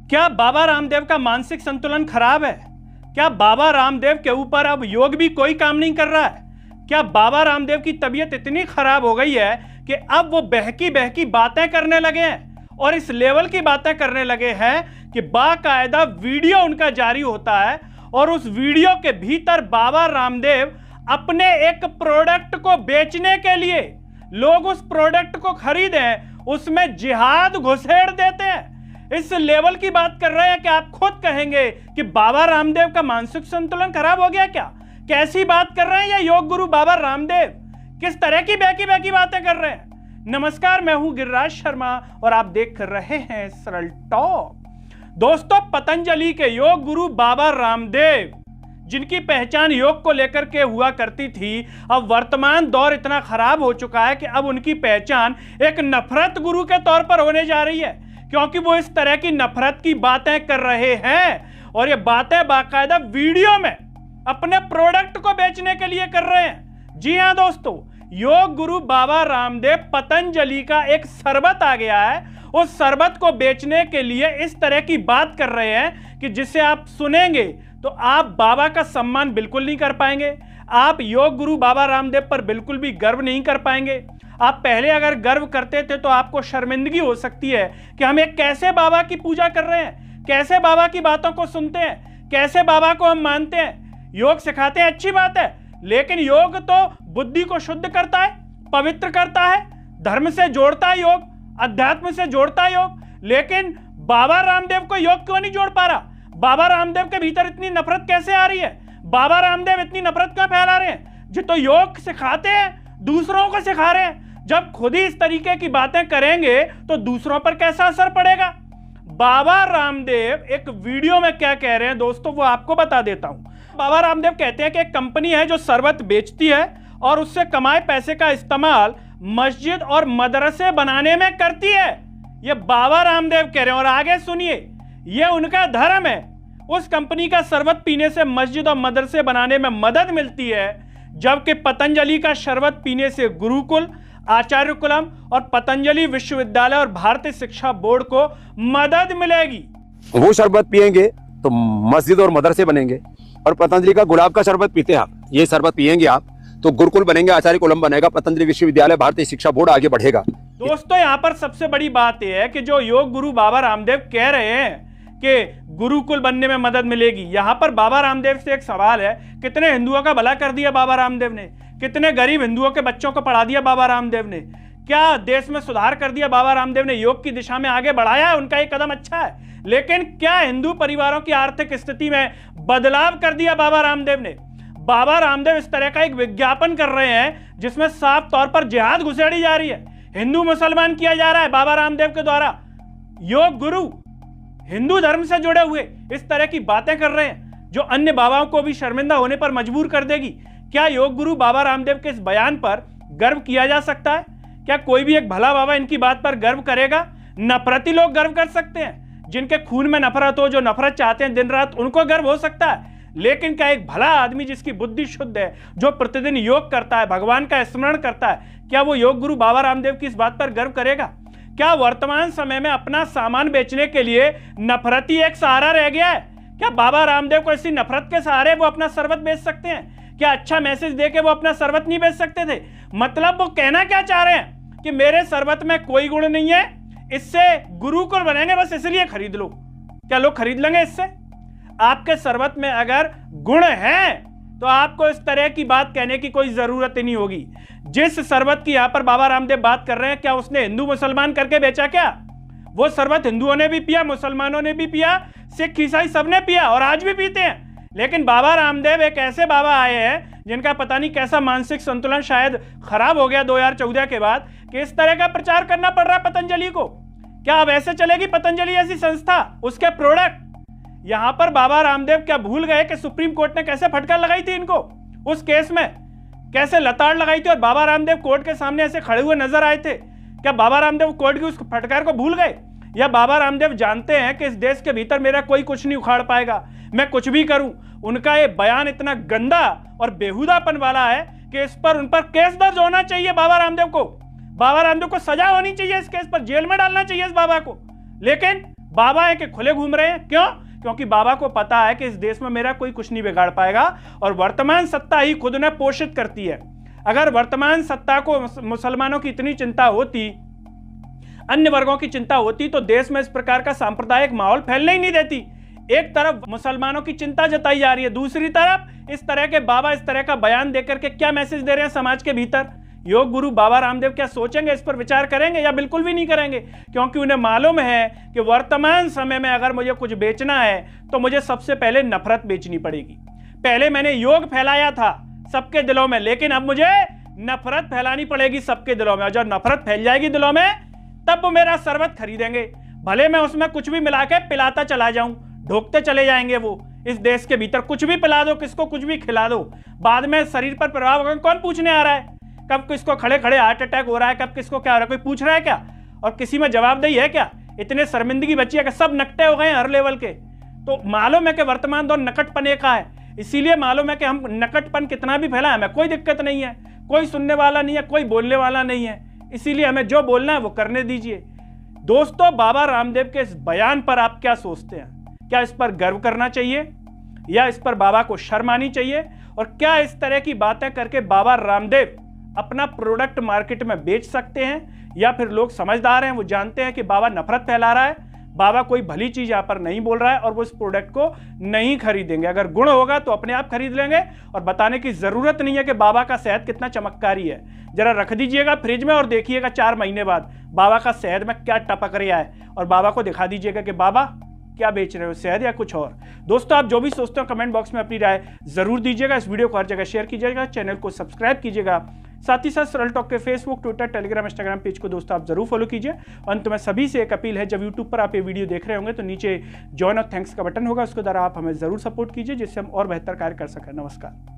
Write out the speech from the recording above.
क्या बाबा रामदेव का मानसिक संतुलन खराब है? क्या बाबा रामदेव के ऊपर अब योग भी कोई काम नहीं कर रहा है? क्या बाबा रामदेव की तबीयत इतनी खराब हो गई है कि अब वो बहकी बहकी बातें करने लगे हैं और इस लेवल की बातें करने लगे हैं कि बाकायदा वीडियो उनका जारी होता है और उस वीडियो के भीतर बाबा रामदेव अपने एक प्रोडक्ट को बेचने के लिए लोग उस प्रोडक्ट को खरीदें उसमें जिहाद घुसेड़ देते हैं। इस लेवल की बात कर रहे हैं कि आप खुद कहेंगे कि बाबा रामदेव का मानसिक संतुलन खराब हो गया क्या? कैसी बात कर रहे हैं ये योग गुरु बाबा रामदेव? किस तरह की बहकी बहकी बातें कर रहे हैं? नमस्कार, मैं हूं गिरिराज शर्मा और आप देख रहे हैं सरल टॉक। दोस्तों, पतंजलि के योग गुरु बाबा रामदेव, जिनकी पहचान योग को लेकर के हुआ करती थी, अब वर्तमान दौर इतना खराब हो चुका है कि अब उनकी पहचान एक नफरत गुरु के तौर पर होने जा रही है, क्योंकि वो इस तरह की नफरत की बातें कर रहे हैं और ये बातें बाकायदा वीडियो में अपने प्रोडक्ट को बेचने के लिए कर रहे हैं। जी हां दोस्तों, योग गुरु बाबा रामदेव पतंजलि का एक शरबत आ गया है, उस शरबत को बेचने के लिए इस तरह की बात कर रहे हैं कि जिसे आप सुनेंगे तो आप बाबा का सम्मान बिल्कुल नहीं कर पाएंगे, आप योग गुरु बाबा रामदेव पर बिल्कुल भी गर्व नहीं कर पाएंगे। आप पहले अगर गर्व करते थे तो आपको शर्मिंदगी हो सकती है कि हम एक कैसे बाबा की पूजा कर रहे हैं, कैसे बाबा की बातों को सुनते हैं, कैसे बाबा को हम मानते हैं। योग सिखाते हैं, अच्छी बात है, लेकिन योग तो बुद्धि को शुद्ध करता है, पवित्र करता है, धर्म से जोड़ता है योग, अध्यात्म से जोड़ता है योग। लेकिन बाबा रामदेव को योग क्यों नहीं जोड़ पा रहा? बाबा रामदेव के भीतर इतनी नफरत कैसे आ रही है? बाबा रामदेव इतनी नफरत क्यों फैला रहे हैं? जो तो योग सिखाते हैं दूसरों को सिखा रहे हैं, जब खुद ही इस तरीके की बातें करेंगे तो दूसरों पर कैसा असर पड़ेगा? बाबा रामदेव एक वीडियो में क्या कह रहे हैं दोस्तों, वो आपको बता देता हूं। बाबा रामदेव कहते हैं कि एक कंपनी है जो शरबत बेचती है और उससे कमाए पैसे का इस्तेमाल मस्जिद और मदरसे बनाने में करती है। ये बाबा रामदेव कह रहे हैं और आगे सुनिए, ये उनका धर्म है। उस कंपनी का शरबत पीने से मस्जिद और मदरसे बनाने में मदद मिलती है, जबकि पतंजलि का शरबत पीने से गुरुकुल, आचार्य कुलम और पतंजलि विश्वविद्यालय और भारतीय शिक्षा बोर्ड को मदद मिलेगी। वो शरबत पिएंगे तो मस्जिद और मदरसे बनेंगे, और पतंजलि का गुलाब का शरबत पीते हैं आप, ये शरबत पिएंगे आप तो गुरुकुल बनेंगे, आचार्य कुलम बनेगा, पतंजलि विश्वविद्यालय, भारतीय शिक्षा बोर्ड आगे बढ़ेगा। दोस्तों, यहाँ पर सबसे बड़ी बात यह है कि जो योग गुरु बाबा रामदेव कह रहे हैं कि गुरुकुल बनने में मदद मिलेगी, यहाँ पर बाबा रामदेव से एक सवाल है, कितने हिंदुओं का भला कर दिया बाबा रामदेव ने? कितने गरीब हिंदुओं के बच्चों को पढ़ा दिया बाबा रामदेव ने? क्या देश में सुधार कर दिया बाबा रामदेव ने? योग की दिशा में आगे बढ़ाया है, उनका एक कदम अच्छा है, लेकिन क्या हिंदू परिवारों की आर्थिक स्थिति में बदलाव कर दिया बाबा रामदेव ने? बाबा रामदेव इस तरह का एक विज्ञापन कर रहे हैं जिसमें साफ तौर पर जिहाद घुसेड़ी जा रही है, हिंदू मुसलमान किया जा रहा है बाबा रामदेव के द्वारा। योग गुरु हिंदू धर्म से जुड़े हुए इस तरह की बातें कर रहे हैं जो अन्य बाबाओं को भी शर्मिंदा होने पर मजबूर कर देगी। क्या योग गुरु बाबा रामदेव के इस बयान पर गर्व किया जा सकता है? क्या कोई भी एक भला बाबा इनकी बात पर गर्व करेगा? नफरती लोग गर्व कर सकते हैं, जिनके खून में नफरत हो, जो नफरत चाहते हैं दिन रात, उनको गर्व हो सकता है, लेकिन क्या एक भला आदमी जिसकी बुद्धि शुद्ध है, जो प्रतिदिन योग करता है, भगवान का स्मरण करता है, क्या वो योग गुरु बाबा रामदेव की इस बात पर गर्व करेगा? क्या वर्तमान समय में अपना सामान बेचने के लिए नफरती एक सहारा रह गया है? क्या बाबा रामदेव को इसी नफरत के सहारे वो अपना शरबत बेच सकते हैं? क्या अच्छा मैसेज देके वो अपना शरबत नहीं बेच सकते थे? मतलब वो कहना क्या चाह रहे हैं कि मेरे शरबत में कोई गुण नहीं है, इससे गुरुकुल बनेंगे, बस इसलिए खरीद लो। क्या लोग खरीद लेंगे इससे? आपके शरबत में अगर गुण हैं तो आपको इस तरह की बात कहने की कोई जरूरत ही नहीं होगी। जिस शरबत की यहां पर बाबा रामदेव बात कर रहे हैं, क्या उसने हिंदू मुसलमान करके बेचा? क्या वो शरबत हिंदुओं ने भी पिया, मुसलमानों ने भी पिया, सिख ईसाई सबने पिया और आज भी पीते हैं। लेकिन बाबा रामदेव एक ऐसे बाबा आए हैं जिनका पता नहीं कैसा मानसिक संतुलन शायद खराब हो गया 2014 के बाद, कि इस तरह का प्रचार करना पड़ रहा है पतंजलि को। क्या अब ऐसे चलेगी पतंजलि ऐसी संस्था, उसके प्रोडक्ट? यहां पर बाबा रामदेव क्या भूल गए कि सुप्रीम कोर्ट ने कैसे फटकार लगाई थी इनको? उस केस में कैसे लताड़ लगाई थी और बाबा रामदेव कोर्ट के सामने ऐसे खड़े हुए नजर आए थे? क्या बाबा रामदेव कोर्ट की उस फटकार को भूल गए? या बाबा रामदेव जानते हैं कि इस देश के भीतर मेरा कोई कुछ नहीं उखाड़ पाएगा, मैं कुछ भी करूं? उनका ये बयान इतना गंदा और बेहुदापन वाला है कि इस पर उन पर केस दर्ज होना चाहिए। बाबा रामदेव को सजा होनी चाहिए, इस केस पर जेल में डालना चाहिए इस बाबा को। लेकिन बाबा है कि खुले घूम रहे हैं। क्यों? क्योंकि बाबा को पता है कि इस देश में मेरा कोई कुछ नहीं बिगाड़ पाएगा और वर्तमान सत्ता ही खुद ने पोषित करती है। अगर वर्तमान सत्ता को मुसलमानों की इतनी चिंता होती, अन्य वर्गों की चिंता होती, तो देश में इस प्रकार का सांप्रदायिक माहौल फैलने ही नहीं देती। एक तरफ मुसलमानों की चिंता जताई जा रही है, दूसरी तरफ इस तरह के बाबा इस तरह का बयान देकर के क्या मैसेज दे रहे हैं समाज के भीतर। योग गुरु बाबा रामदेव क्या सोचेंगे, इस पर विचार करेंगे या बिल्कुल भी नहीं करेंगे? क्योंकि उन्हें मालूम है कि वर्तमान समय में अगर मुझे कुछ बेचना है तो मुझे सबसे पहले नफरत बेचनी पड़ेगी। पहले मैंने योग फैलाया था सबके दिलों में, लेकिन अब मुझे नफरत फैलानी पड़ेगी सबके दिलों में। और जब नफरत फैल जाएगी दिलों में, तब वो मेरा शरबत खरीदेंगे। भले मैं उसमें कुछ भी मिला के पिलाता चला जाऊं, ढोकते चले जाएंगे वो। इस देश के भीतर कुछ भी पिला दो, किसको कुछ भी खिला दो, बाद में शरीर पर प्रभाव होगा कौन पूछने आ रहा है? कब किसको खड़े खड़े हार्ट अटैक हो रहा है, कब किसको क्या हो रहा है, कोई पूछ रहा है क्या? और किसी में जवाबदेही है क्या? इतने शर्मिंदगी बची है कि सब नकटे हो गए हैं हर लेवल के। तो मालूम है कि वर्तमान दौर नकटपने का है, इसीलिए मालूम है कि हम नकटपन कितना भी फैला, हमें कोई दिक्कत नहीं है, कोई सुनने वाला नहीं है, कोई बोलने वाला नहीं है। इसीलिए हमें जो बोलना है वो करने दीजिए। दोस्तों, बाबा रामदेव के इस बयान पर आप क्या सोचते हैं? क्या इस पर गर्व करना चाहिए या इस पर बाबा को शर्म आनी चाहिए? और क्या इस तरह की बातें करके बाबा रामदेव अपना प्रोडक्ट मार्केट में बेच सकते हैं? या फिर लोग समझदार हैं, वो जानते हैं कि बाबा नफरत फैला रहा है, बाबा कोई भली चीज यहां पर नहीं बोल रहा है और वो इस प्रोडक्ट को नहीं खरीदेंगे। अगर गुण होगा तो अपने आप खरीद लेंगे और बताने की जरूरत नहीं है कि बाबा का शहद कितना चमत्कारी है। जरा रख दीजिएगा फ्रिज में और देखिएगा 4 महीने बाद बाबा का शहद में क्या टपक रहा है और बाबा को दिखा दीजिएगा कि बाबा क्या बेच रहे हो, शहद या कुछ और। दोस्तों, आप जो भी सोचते हो कमेंट बॉक्स में अपनी राय जरूर दीजिएगा। इस वीडियो को हर जगह शेयर कीजिएगा, चैनल को सब्सक्राइब कीजिएगा। साथ ही साथ सरल टॉक के Facebook, Twitter, Telegram, Instagram page को दोस्तों आप जरूर फॉलो कीजिए। अंत में सभी से एक अपील है, जब यूट्यूब पर आप ये वीडियो देख रहे होंगे तो नीचे जॉइन और थैंक्स का बटन होगा, उसके द्वारा आप हमें जरूर सपोर्ट कीजिए जिससे हम और बेहतर कार्य कर सकें। नमस्कार।